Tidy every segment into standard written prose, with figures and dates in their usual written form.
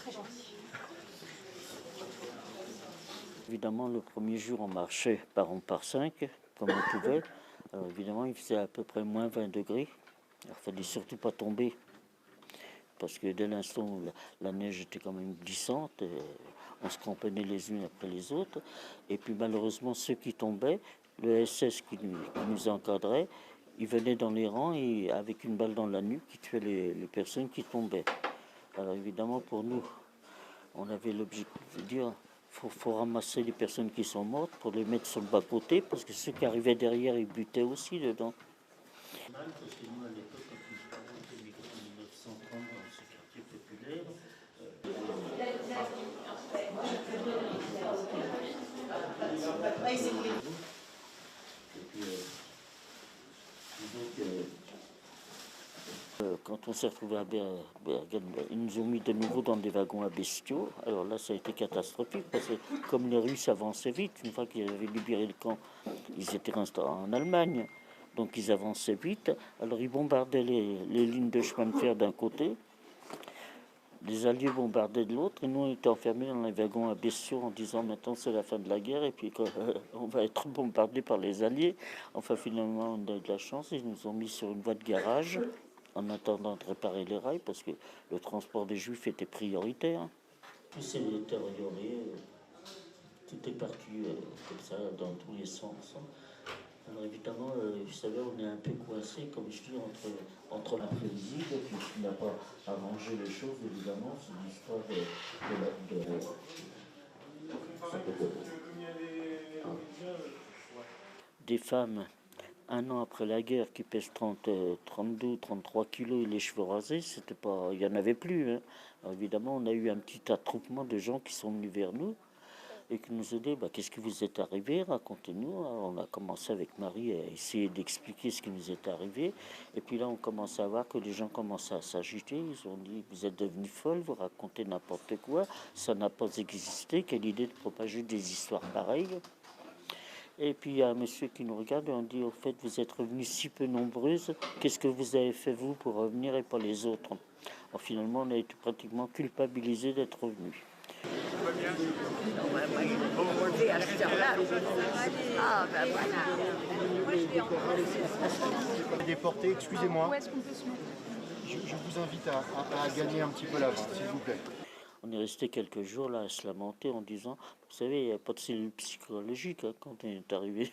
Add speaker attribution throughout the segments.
Speaker 1: très gentil.
Speaker 2: Évidemment, le premier jour, on marchait par rond par 5, comme on pouvait. Alors évidemment, il faisait à peu près moins 20 degrés. Il ne fallait surtout pas tomber, parce que dès l'instant où la neige était quand même glissante, on se cramponnait les unes après les autres. Et puis malheureusement, ceux qui tombaient, le SS qui nous encadrait, il venait dans les rangs et avec une balle dans la nuque qui tuait les personnes qui tombaient. Alors évidemment, pour nous, on avait l'objectif de dire faut ramasser les personnes qui sont mortes pour les mettre sur le bas-côté, parce que ceux qui arrivaient derrière, ils butaient aussi dedans. Parce que nous, à l'époque, quand nous avons émigré en 1930 dans ce quartier populaire, quand on s'est retrouvé à Bergen, ils nous ont mis de nouveau dans des wagons à bestiaux. Alors là, ça a été catastrophique parce que comme les Russes avançaient vite, une fois qu'ils avaient libéré le camp, ils étaient restés en Allemagne. Donc ils avançaient vite. Alors ils bombardaient les lignes de chemin de fer d'un côté. Les Alliés bombardaient de l'autre. Et nous, on était enfermés dans les wagons à bestiaux en disant maintenant c'est la fin de la guerre. Et puis on va être bombardés par les Alliés. Enfin finalement, on a eu de la chance. Ils nous ont mis sur une voie de garage en attendant de réparer les rails, parce que le transport des Juifs était prioritaire. Tout s'est détérioré, tout est parti comme ça dans tous les sens. Alors évidemment, vous savez, on est un peu coincé, comme je dis, entre l'imprévisible, puis qui n'a pas arrangé les choses, évidemment, c'est l'histoire des femmes. Un an après la guerre, qui pèsent 32, 33 kilos et les cheveux rasés, c'était pas, il n'y en avait plus. Hein. Alors évidemment, on a eu un petit attroupement de gens qui sont venus vers nous et qui nous ont dit qu'est-ce qui vous est arrivé, racontez-nous. On a commencé avec Marie à essayer d'expliquer ce qui nous est arrivé. Et puis là, on commence à voir que les gens commençaient à s'agiter. Ils ont dit vous êtes devenus folles, vous racontez n'importe quoi, ça n'a pas existé, quelle idée de propager des histoires pareilles. Et puis il y a un monsieur qui nous regarde et on dit au fait vous êtes revenus si peu nombreuses, qu'est-ce que vous avez fait vous pour revenir et pas les autres? Alors finalement on a été pratiquement culpabilisés d'être revenus.
Speaker 3: À cette heure-là. Ah ben voilà.
Speaker 4: Déporté, excusez-moi.
Speaker 1: Où est-ce qu'on peut se mettre?
Speaker 4: Je vous invite à gagner un petit peu l'avant, s'il vous plaît.
Speaker 2: On est resté quelques jours là à se lamenter en disant, vous savez, il n'y a pas de cellule psychologique quand on est arrivé.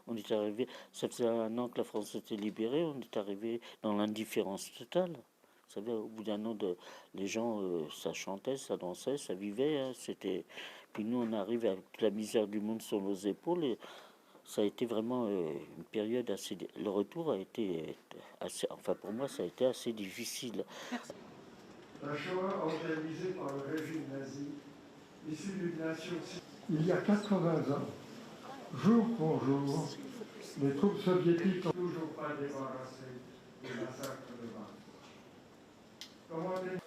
Speaker 2: On est arrivé, ça faisait un an que la France était libérée, on est arrivé dans l'indifférence totale. Vous savez, au bout d'un an, les gens, ça chantait, ça dansait, ça vivait. Hein, c'était. Puis nous, on arrive avec la misère du monde sur nos épaules. Et ça a été vraiment une période assez. Le retour a été assez. Enfin, pour moi, ça a été assez difficile.
Speaker 5: La Shoah organisée par le régime nazi, issu d'une nation. Il y a 80 ans, jour pour jour, les troupes soviétiques n'ont toujours pas débarrassé des massacres de masse.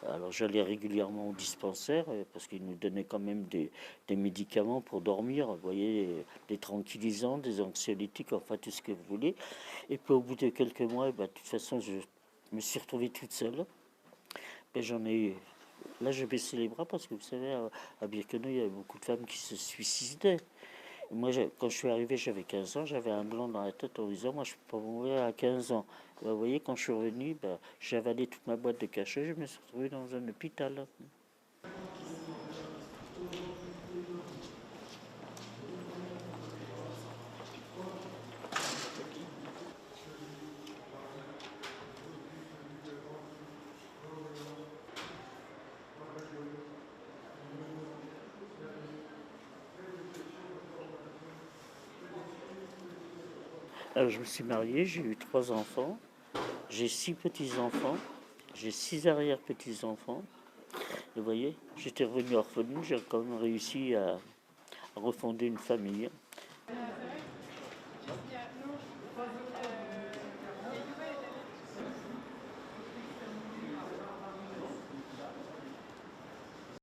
Speaker 2: Alors j'allais régulièrement au dispensaire parce qu'ils nous donnaient quand même des médicaments pour dormir, vous voyez, des tranquillisants, des anxiolytiques, enfin tout ce que vous voulez. Et puis au bout de quelques mois, de toute façon, je me suis retrouvée toute seule. Et j'en ai. Là, j'ai baissé les bras parce que vous savez, à Birkenau, il y avait beaucoup de femmes qui se suicidaient. Et moi, quand je suis arrivé, j'avais 15 ans, j'avais un blanc dans la tête en disant, moi, je ne peux pas mourir à 15 ans. Vous voyez, quand je suis revenu, j'ai avalé toute ma boîte de cachet, je me suis retrouvé dans un hôpital. Alors, je me suis marié, j'ai eu 3 enfants, j'ai 6 petits-enfants, j'ai 6 arrière-petits-enfants. Vous voyez, j'étais revenu orpheline, j'ai quand même réussi à refonder une famille.